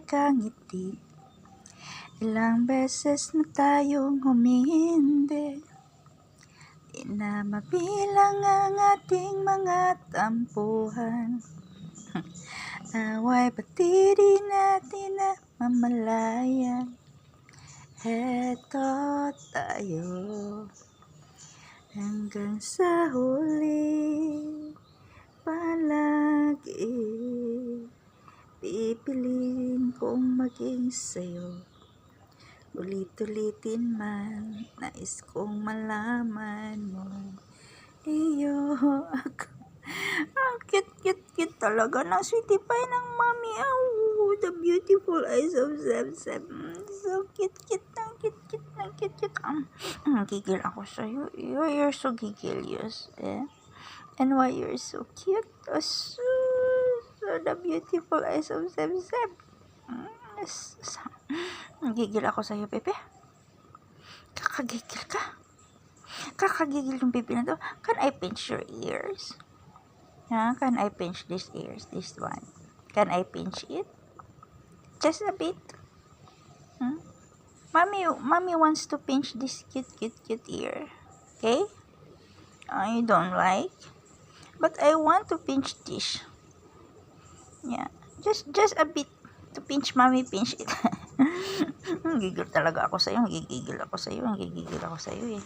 nakangiti. Ilang beses na tayong humihindi, di na mabilang ang ating mga tampuhan. Nawa'y pati di natin na mamalayan. Heto tayo hanggang sa huli. Palagi pipiliin kong maging sa'yo. Ulit-ulitin man, nais kong malaman mo. Iyo ako. Ang cute talaga ng sweetie pie ng mommy. Oh, the beautiful eyes of Zeb. So cute. Gigil ako sa'yo. You're so gigilious. And why you're so cute. So the beautiful eyes of Zeb. Gigil ako sa'yo, Pepe. Kakagigil ka. Kakagigil yung Pepe na to. Can I pinch your ears? Can I pinch these ears? This one. Can I pinch it? Just a bit. Mommy wants to pinch this cute ear. Okay? You don't like? But I want to pinch this. Yeah. Just a bit. To pinch, mommy pinch it. Gigil talaga ako sa'yo. Gigigil ako sa'yo eh.